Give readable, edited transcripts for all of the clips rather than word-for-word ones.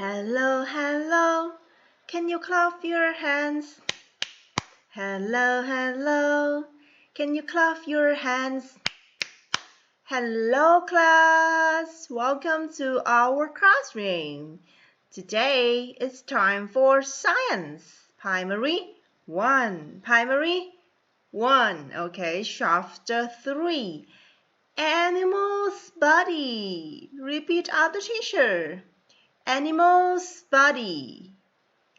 Hello, hello, can you clap your hands? Hello, hello, can you clap your hands? Hello, class, welcome to our classroom. Today it's time for science, primary 1, okay, chapter 3, animal's body. Repeat after teacher. Animal's body.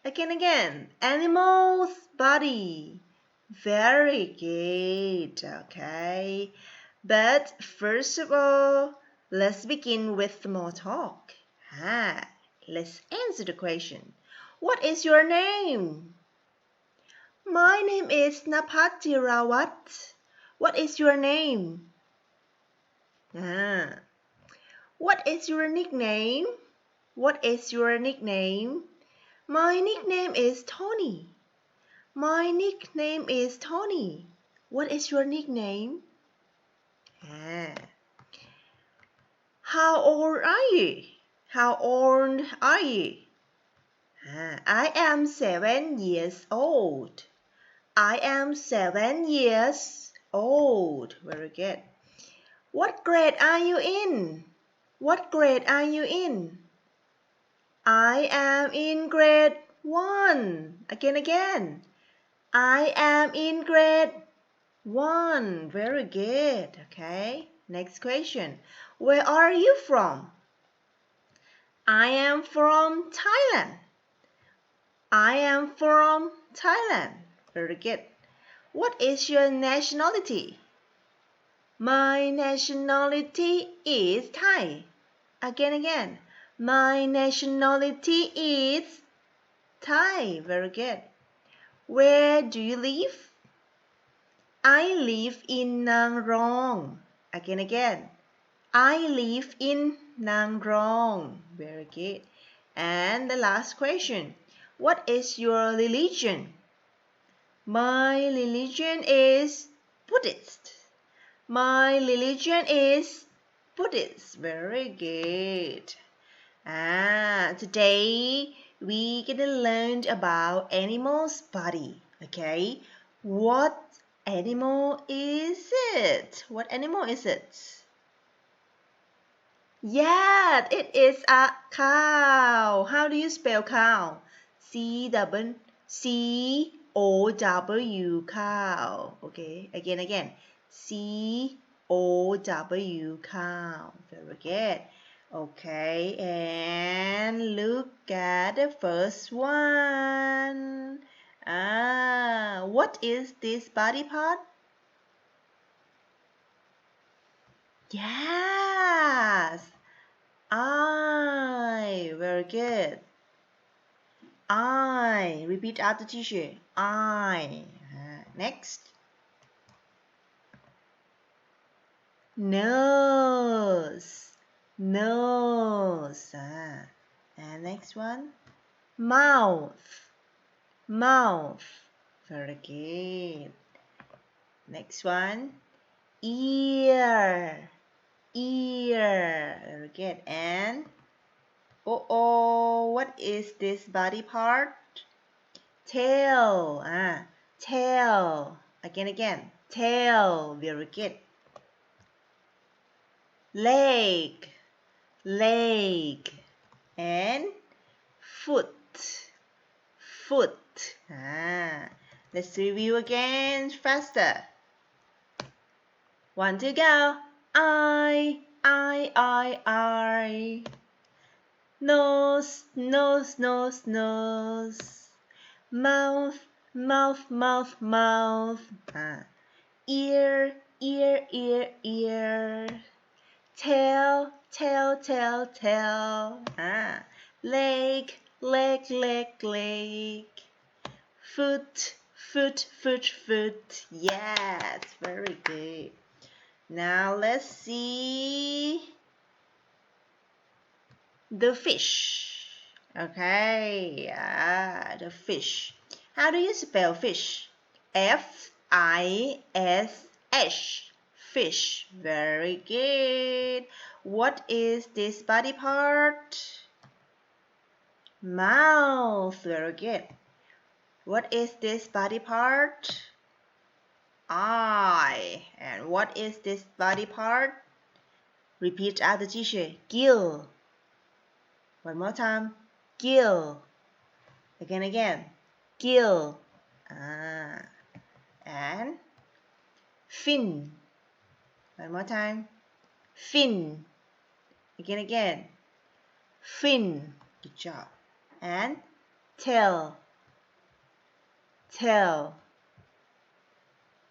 Again. Animal's body. Very good. Okay. But first of all, let's begin with small talk. Let's answer the question. What is your name? My name is Napatirawat. What is your name? What is your nickname? What is your nickname? My nickname is Tony. My nickname is Tony. What is your nickname? How old are you? How old are you? I am 7 years old. I am 7 years old. Very good. What grade are you in? What grade are you in? I am in grade 1. Again. I am in grade 1. Very good. Okay. Next question. Where are you from? I am from Thailand. I am from Thailand. Very good. What is your nationality? My nationality is Thai. Again. My nationality is Thai. Very good. Where do you live? I live in Nang Rong. Again. I live in Nang Rong. Very good. And the last question. What is your religion? My religion is Buddhist. My religion is Buddhist. Very good. Today we gonna learn about animal's body. Okay, what animal is it? What animal is it? Yeah, it is a cow. How do you spell cow? C-O-W, cow. Okay, again. C-O-W, cow. Very good. Okay, and look at the first one. What is this body part? Yes, eye. Very good. Eye. Repeat after teacher. Eye. Next. Nose. Nose. And next one. Mouth. Mouth. Very good. Next one. Ear. Ear. Very good. And what is this body part? Tail. Tail. Again. Tail. Very good. Leg. Leg. And foot. Foot. Let's review again faster. 1 to go. Eye. Nose. Mouth. Ear. Tail. Leg. Foot. Yes, very good. Now let's see the fish. Okay, the fish. How do you spell fish? F-I-S-H. Fish. Very good. What is this body part? Mouth. Very good. What is this body part? Eye. And what is this body part? Repeat after teacher. Gill. One more time. Gill. Again. Gill. And fin. One more time. Fin. Again. Fin. Good job. And tail. Tail.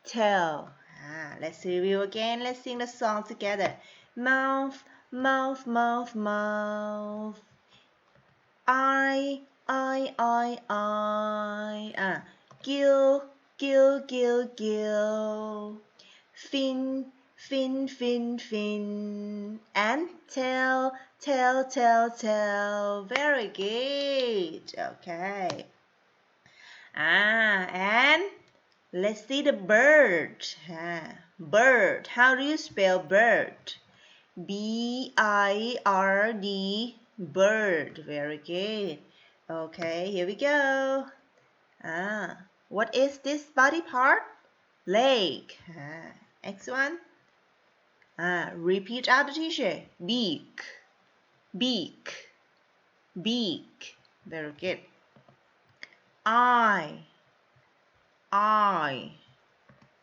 Tail. Let's review again. Let's sing the song together. Mouth, mouth, mouth, mouth. Eye, eye, eye, eye. Gill, gill, gill, gill. Fin, fin, fin, fin. And tail, tail, tail, tail. Very good. Okay. And let's see the bird. Bird. How do you spell bird? B-I-R-D. Bird. Very good. Okay, here we go. What is this body part? Leg. Next one. Repeat after teacher. Beak. Beak. Beak. Very good. Eye. Eye.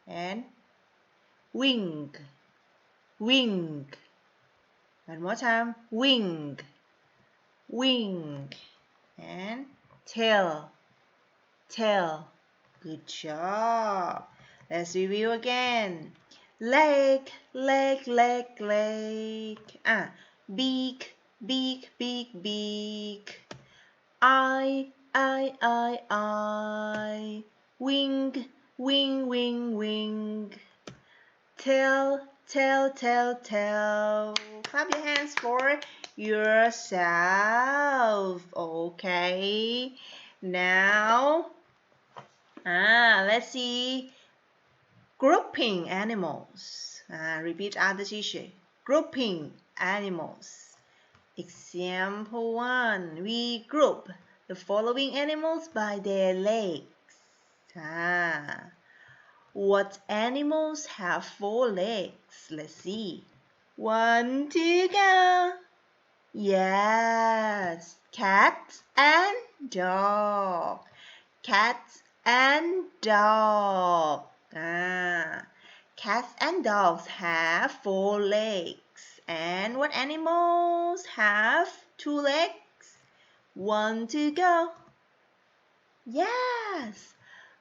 And wing. Wing. One more time. Wing. Wing. And tail. Tail. Good job. Let's review again. Leg, leg, leg, leg. Beak, beak, beak, beak. Eye, eye, eye, eye. Wing, wing, wing, wing. Tail, tail, tail, tail. Clap your hands for yourself. Okay. Now, let's see grouping animals. Repeat after teacher. Grouping animals. Example 1. We group the following animals by their legs. What animals have 4 legs? Let's see. 1, 2, go. Yes, cat and dog. Cat and dog. Cats and dogs have 4 legs. And what animals have 2 legs? 1, 2, go. Yes,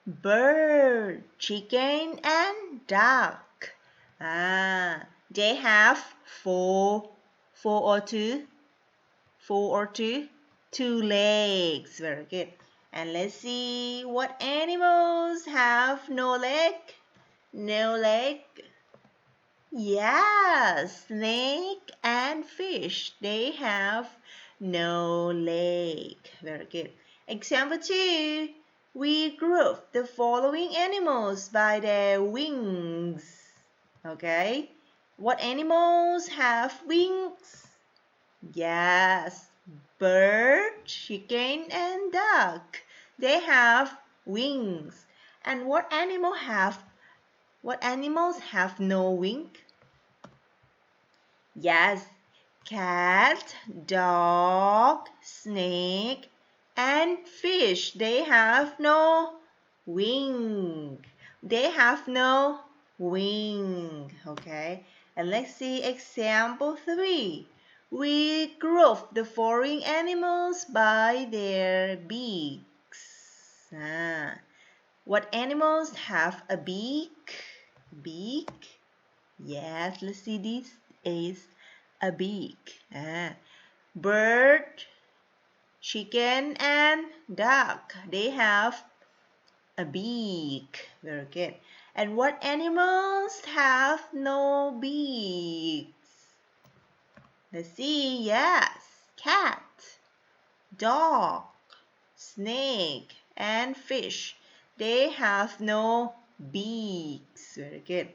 bird, chicken, and duck. They have 4 or 2. 4 or 2? 2 legs. Very good. And let's see what animals have no leg. No leg. Yes, snake and fish. They have no leg. Very good. Example 2. We group the following animals by their wings. Okay. What animals have wings? Yes, bird, chicken, and duck. They have wings. And what animals have no wing? Yes, cat, dog, snake, and fish. They have no wing. They have no wing. Okay. And let's see example 3. We group the following animals by their beaks. What animals have a beak? Beak? Yes, let's see, this is a beak. Bird, chicken, and duck. They have a beak. Very good. And what animals have no beaks? Let's see. Yes, cat, dog, snake, and fish. They have no beaks. Very good.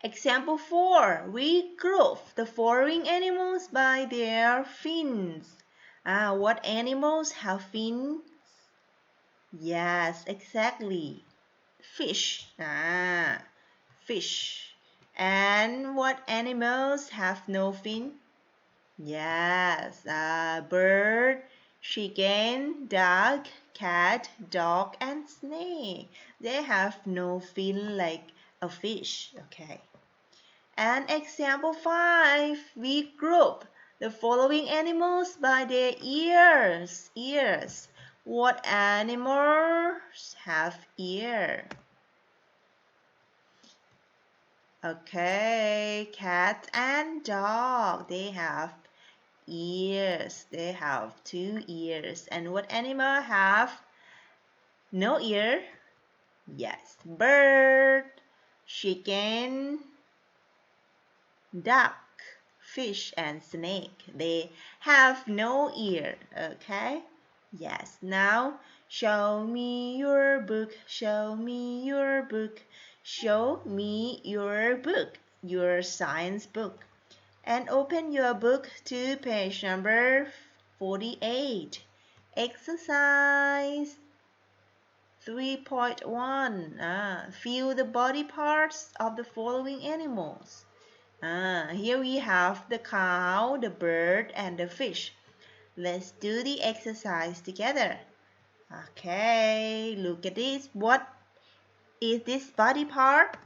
Example 4. We group the following animals by their fins. What animals have fins? Yes, exactly. Fish. Fish. And what animals have no fin? Yes, bird, chicken, duck, cat, dog, and snake. They have no fin like a fish. Okay. And example 5, we group the following animals by their ears. Ears. What animals have ear? Okay, cat and dog. They have ears. They have 2 ears. And what animal have no ear? Yes, bird, chicken, duck, fish, and snake. They have no ear. Okay? Yes. Now, show me your book. Show me your book. Show me your book. Your science book. And open your book to page number 48. Exercise 3.1. Fill the body parts of the following animals. Here we have the cow, the bird, and the fish. Let's do the exercise together. Okay, look at this. What is this body part?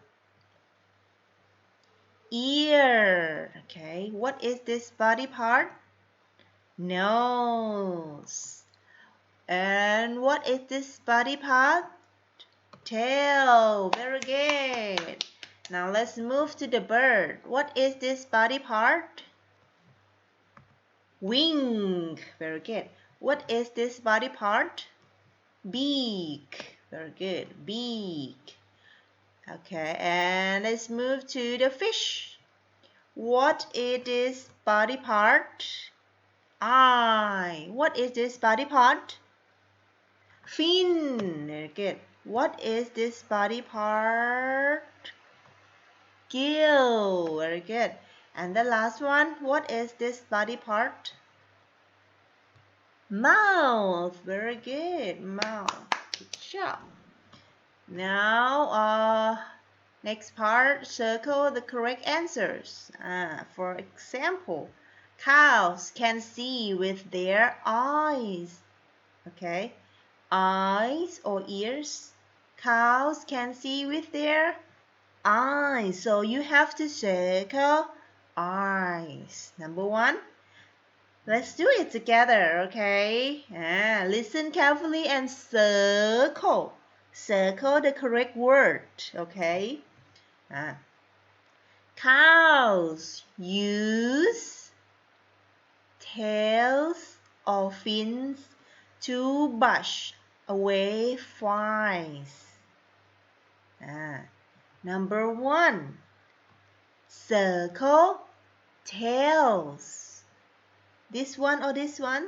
Ear. Okay, what is this body part? Nose. And what is this body part? Tail. Very good. Now let's move to the bird. What is this body part? Wing. Very good. What is this body part? Beak. Very good. Beak. Okay, and let's move to the fish. What is this body part? Eye. What is this body part? Fin. Very good. What is this body part? Gill. Very good. And the last one, what is this body part? Mouth. Very good. Mouth. Good job. Now, next part, circle the correct answers. For example, cows can see with their eyes. Okay, eyes or ears. Cows can see with their eyes. So you have to circle eyes. Number 1. Let's do it together, okay? Listen carefully and circle. Circle the correct word, okay? Cows use tails or fins to brush away flies. Number 1, circle tails. This one or this one?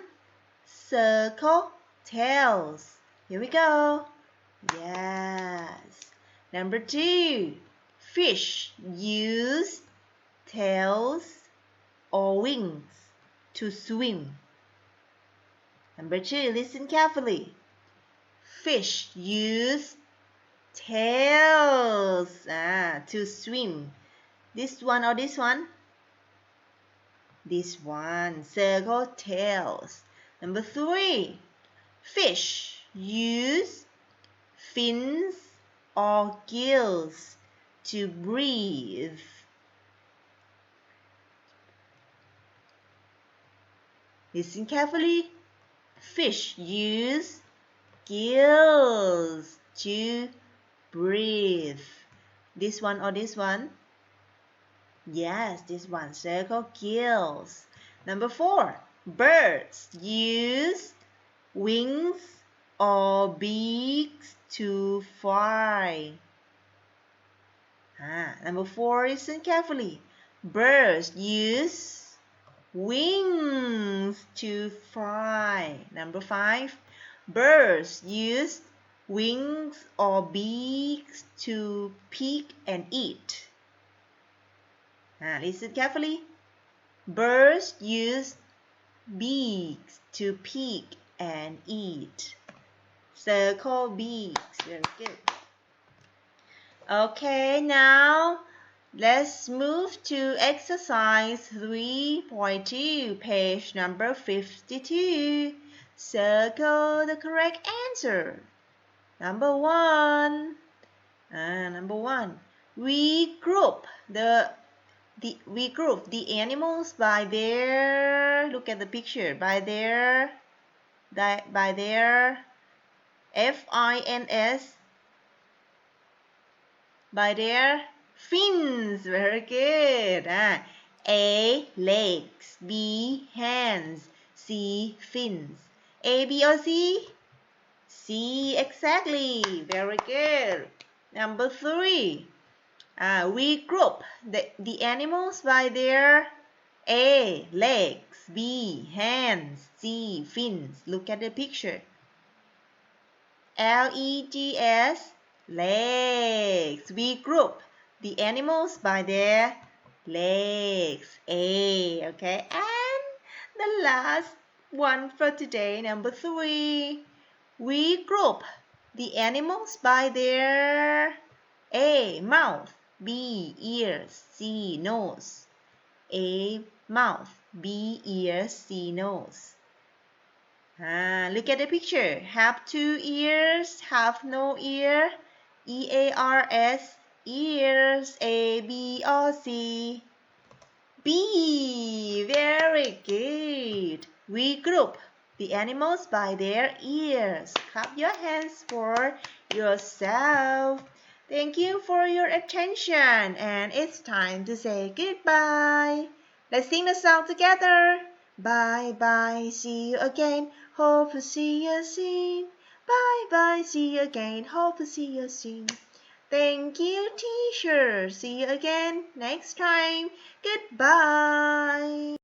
Circle tails. Here we go. Yes. Number 2, fish use tails or wings to swim. Number 2, listen carefully. Fish use tails to swim. This one or this one? This one. Circle tails. Number 3, fish use fins or gills to breathe. Listen carefully. Fish use gills to breathe. This one or this one? Yes, this one. Circle gills. Number 4, birds use wings or beaks to fly. Number 4, listen carefully. Birds use wings to fly. Number 5, birds use wings or beaks to pick and eat. Listen carefully. Birds use beaks, to pick and eat. Circle beaks. Very good. Okay, now let's move to exercise 3.2, page number 52. Circle the correct answer. Number one. We group the animals by their, look at the picture, by their fins, by their fins. Very good. A, legs. B, hands. C, fins. A, B, or C? C, exactly. Very good. Number 3. We group the animals by their A, legs. B, hands. C, fins. Look at the picture. Legs, legs. We group the animals by their legs. A, okay. And the last one for today, number 3. We group the animals by their A, mouth. B, ears. C, nose. A, mouth. B, ears. C, nose. Look at the picture. Have 2 ears, have no ear. EARS, ears. A, B, or C? B. Very good. We group the animals by their ears. Clap your hands for yourself. Thank you for your attention, and it's time to say goodbye. Let's sing the song together. Bye bye, see you again. Hope to see you soon. Bye bye, see you again. Hope to see you soon. Thank you, teacher. See you again next time. Goodbye.